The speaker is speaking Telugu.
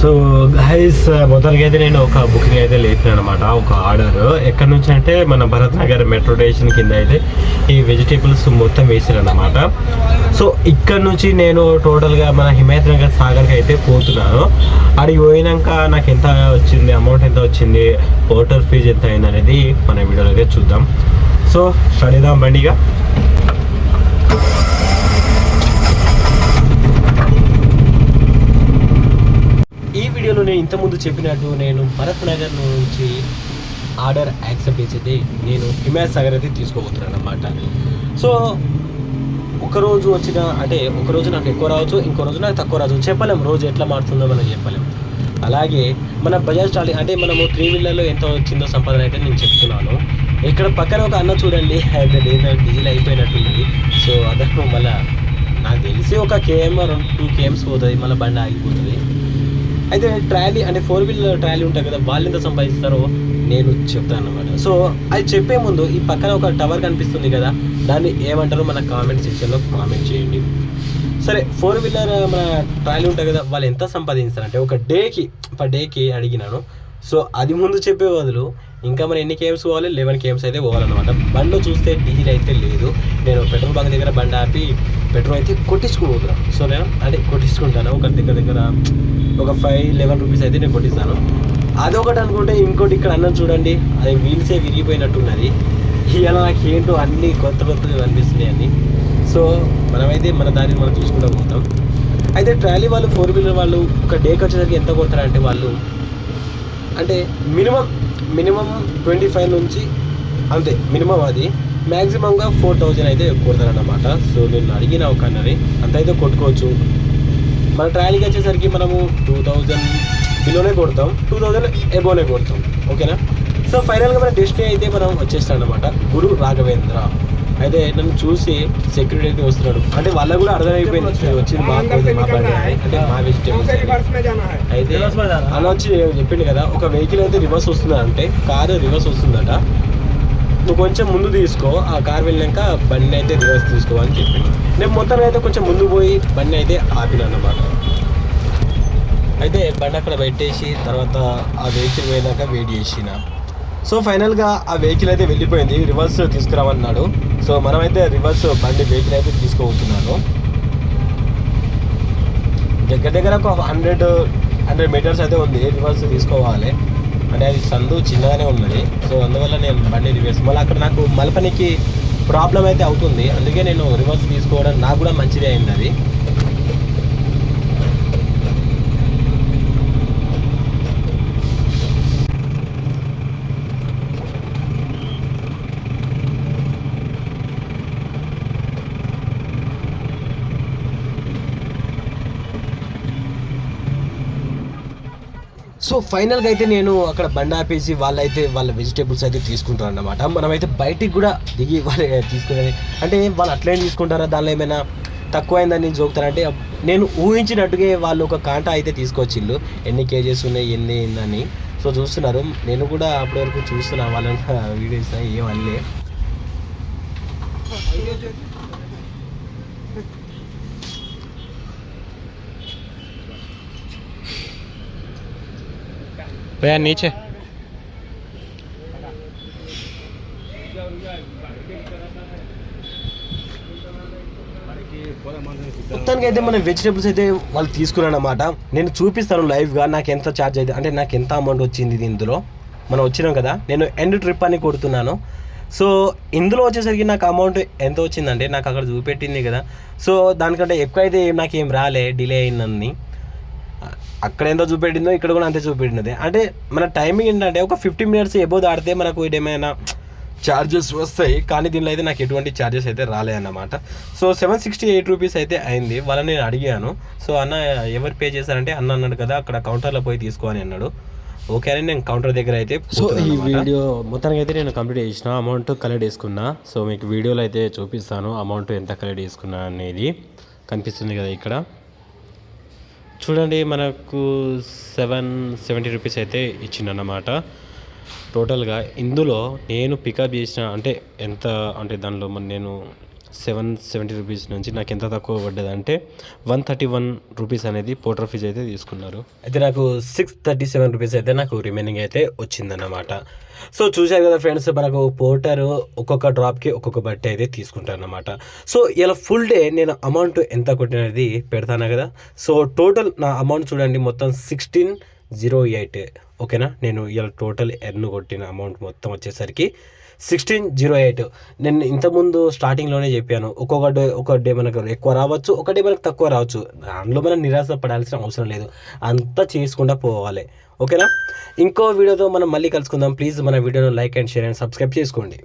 సో గైస్ మొదటిగా అయితే నేను ఒక బుకింగ్ అయితే లేపిన అనమాట, ఒక ఆర్డర్ ఎక్కడి నుంచి అంటే మన భరత్ నగర్ మెట్రో స్టేషన్ కింద అయితే ఈ వెజిటేబుల్స్ మొత్తం వేసారు అనమాట. సో ఇక్కడ నుంచి నేను టోటల్గా మన హిమాయత్ నగర్ సాగర్కి అయితే పోతున్నాను. అడిగి పోయినాక నాకు ఎంత వచ్చింది, అమౌంట్ ఎంత వచ్చింది, పోర్టర్ ఫీజు ఎంత అయింది అనేది మన వీడియోలో అయితే చూద్దాం. సో స్టార్ట్ చేద్దాం బండిగా. ఈ వీడియోలో నేను ఇంతకుముందు చెప్పినట్టు నేను భరత్ నగర్ నుంచి ఆర్డర్ యాక్సెప్ట్ చేసేది నేను హిమాయత్ సాగర్ అయితే తీసుకోబోతున్నాను అన్నమాట. సో ఒకరోజు వచ్చిన అంటే ఒకరోజు నాకు ఎక్కువ రావచ్చు, ఇంకో రోజు నాకు తక్కువ రావచ్చు, చెప్పలేం. రోజు ఎట్లా మారుతుందో మనం చెప్పలేం. అలాగే మన బజాజ్ ట్రాలీ అంటే మనము 3 వీలర్లో ఎంత వచ్చిందో సంపాదన అయితే నేను చెప్తున్నాను. ఇక్కడ పక్కన ఒక అన్న చూడండి, డీజిల్ అయిపోయినట్టుంది. సో అదను మళ్ళీ నాకు తెలిసి ఒక KM 2 KMs పోతుంది, మళ్ళీ బండి ఆగిపోతుంది. అయితే ట్రాలీ అంటే 4 వీలర్ ట్రాలీ ఉంటాయి కదా, వాళ్ళు ఎంత సంపాదిస్తారో నేను చెప్తాను అన్నమాట. సో అది చెప్పే ముందు ఈ పక్కన ఒక టవర్ కనిపిస్తుంది కదా, దాన్ని ఏమంటారో మన కామెంట్ సెక్షన్లో కామెంట్ చేయండి. సరే, 4 వీలర్ మన ట్రాలీ ఉంటాయి కదా, వాళ్ళు ఎంత సంపాదిస్తారంటే ఒక డేకి అడిగినాను. సో అది ముందు చెప్పే బదులు ఇంకా మనం ఎన్ని KMs పోవాలి, 11 KMs అయితే పోవాలన్నమాట. బండిలో చూస్తే డీజిల్ అయితే లేదు. నేను పెట్రోల్ బంక్ దగ్గర బండి ఆపి పెట్రోల్ అయితే కొట్టించుకోబోతున్నాను. సో నేను అంటే కొట్టించుకుంటాను ఒక దగ్గర ఒక 5-11 రూపీస్ అయితే నేను కొట్టిస్తాను. అదొకటి అనుకుంటే ఇంకోటి ఇక్కడ అన్నం చూడండి, అది వీల్సే విరిగిపోయినట్టున్నది. ఇవాళ నాకు ఏంటో అన్నీ కొత్తగా అనిపిస్తున్నాయి అన్నీ. సో మనమైతే మన దారిని మనం చూసుకుంటూ పోతాం. అయితే ట్రాలీ వాళ్ళు 4 వీలర్ వాళ్ళు ఒక డేకి వచ్చేసరికి ఎంత కొడతారంటే వాళ్ళు అంటే మినిమం 25 నుంచి అంతే మినిమం, అది మ్యాక్సిమంగా 4000 అయితే కొడతారన్నమాట. సో నేను అడిగిన ఒక అన్నది అంత అయితే కొట్టుకోవచ్చు. మన ట్రాలీకి వచ్చేసరికి మనము 2000 బిలోనే కొడతాం, 2000 ఎబోనే కొడతాం. ఓకేనా? సో ఫైనల్గా మన డెస్టినీ అయితే మనం వచ్చేస్తాం అన్నమాట, గురు రాఘవేంద్ర. అయితే నన్ను చూసి సెక్యూరిటీ అయితే వస్తున్నాడు, అంటే వాళ్ళకు కూడా అర్థమైపోయింది వచ్చింది మా బండి అంటే మా వెజిటేబుల్స్. అయితే అలా వచ్చి చెప్పిండు కదా, ఒక వెహికల్ అయితే రివర్స్ వస్తుందా అంటే కారు రివర్స్ వస్తుందట, నువ్వు కొంచెం ముందు తీసుకో, ఆ కార్ వెళ్ళాక బండి అయితే రివర్స్ తీసుకో అని చెప్పింది. నేను మొత్తం అయితే కొంచెం ముందు పోయి బండి అయితే ఆపిన అన్నమాట. అయితే బండి అక్కడ పెట్టేసి తర్వాత ఆ వెహికల్ పోయేదాకా వెయిట్ చేసిన. సో ఫైనల్గా ఆ వెహికల్ అయితే వెళ్ళిపోయింది, రివర్స్ తీసుకురామన్నాడు. సో మనమైతే రివర్స్ బండి వెహికల్ అయితే తీసుకోబోతున్నాను. దగ్గర ఒక 100 మీటర్స్ అయితే ఉంది, రివర్స్ తీసుకోవాలి. అంటే అది సందు చిన్నగానే ఉన్నది. సో అందువల్ల నేను బండి రివర్స్ మళ్ళీ అక్కడ నాకు మలపనికి ప్రాబ్లం అయితే అవుతుంది, అందుకే నేను రివర్స్ తీసుకోవడం నాకు కూడా మంచిదే అయింది అది. సో ఫైనల్గా అయితే నేను అక్కడ బండి ఆపేసి వాళ్ళైతే వాళ్ళ వెజిటేబుల్స్ అయితే తీసుకుంటారు అన్నమాట. మనమైతే బయటికి కూడా దిగి వాళ్ళు తీసుకునేది అంటే వాళ్ళు అట్లే తీసుకుంటారా, దానిలో ఏమైనా తక్కువ అయిందని జోకుతారంటే నేను ఊహించినట్టుగా వాళ్ళు ఒక కాంటా అయితే తీసుకొచ్చిళ్ళు, ఎన్ని కేజెస్ ఉన్నాయి ఎన్ని అని. సో చూస్తున్నారు, నేను కూడా అప్పటి వరకు చూస్తున్నా వాళ్ళని వీడియోస్ ఏమనలే. भैया नीचे మొత్తానికి అయితే మన వెజిటేబుల్స్ అయితే వాళ్ళు తీసుకున్నాను అన్నమాట. నేను చూపిస్తాను లైవ్గా నాకు ఎంత ఛార్జ్ అయితే అంటే నాకు ఎంత అమౌంట్ వచ్చింది ఇందులో. మనం వచ్చినాం కదా, నేను ఎండ్ ట్రిప్ అని కొడుతున్నాను. సో ఇందులో వచ్చేసరికి నాకు అమౌంట్ ఎంత వచ్చిందంటే నాకు అక్కడ చూపెట్టింది కదా, సో దానికంటే ఎక్కువ అయితే నాకేం రాలే, డిలే అయిందని. అక్కడ ఎంతో చూపెట్టిందో ఇక్కడ కూడా అంతే చూపెట్టినది. అంటే మన టైమింగ్ ఏంటంటే ఒక 50 మినిట్స్ ఎబో దాడితే మనకు ఏమైనా ఛార్జెస్ వస్తాయి, కానీ దీనిలో అయితే నాకు ఎటువంటి ఛార్జెస్ అయితే రాలే అన్నమాట. సో 768 రూపీస్ అయితే అయింది. వాళ్ళని నేను అడిగాను. సో అన్న ఎవరు పే చేశారంటే అన్న అన్నాడు కదా అక్కడ కౌంటర్లో పోయి తీసుకో అని అన్నాడు. ఓకే అని నేను కౌంటర్ దగ్గర అయితే. సో ఈ వీడియో మొత్తానికి అయితే నేను కంప్లీట్ చేసిన, అమౌంట్ కలెక్ట్ చేసుకున్నా. సో మీకు వీడియోలో అయితే చూపిస్తాను అమౌంట్ ఎంత కలెక్ట్ చేసుకున్నా అనేది. కనిపిస్తుంది కదా ఇక్కడ చూడండి, మనకు 770 రూపీస్ అయితే ఇచ్చిందన్నమాట టోటల్గా. ఇందులో నేను పికప్ చేసిన అంటే ఎంత అంటే దానిలో నేను 770 రూపీస్ నుంచి నాకు ఎంత తక్కువ పడ్డది అంటే 131 రూపీస్ అనేది పోర్టర్ ఫీజ్ అయితే తీసుకున్నారు. అయితే నాకు 637 రూపీస్ అయితే నాకు రిమైనింగ్ అయితే వచ్చిందన్నమాట. సో చూశారు కదా ఫ్రెండ్స్, మనకు పోర్టర్ ఒక్కొక్క డ్రాప్కి ఒక్కొక్క బట్టి అయితే తీసుకుంటాను అనమాట. సో ఇలా ఫుల్ డే నేను అమౌంట్ ఎంత కొట్టినది పెడతాను కదా. సో టోటల్ నా అమౌంట్ చూడండి, మొత్తం 1608. ఓకేనా, నేను ఇలా టోటల్ ఎర్న్ కొట్టిన అమౌంట్ మొత్తం వచ్చేసరికి 1608. నేను ఇంతకుముందు స్టార్టింగ్లోనే చెప్పాను, ఒక్కొక్క డే మనకు ఎక్కువ రావచ్చు, ఒక డే మనకు తక్కువ రావచ్చు. దానిలో మనం నిరాశ పడాల్సిన అవసరం లేదు, అంతా చేసుకుంటూ పోవాలి. ఓకేనా, ఇంకో వీడియోతో మనం మళ్ళీ కలుసుకుందాం. ప్లీజ్ మన వీడియోను like and share and subscribe చేసుకోండి.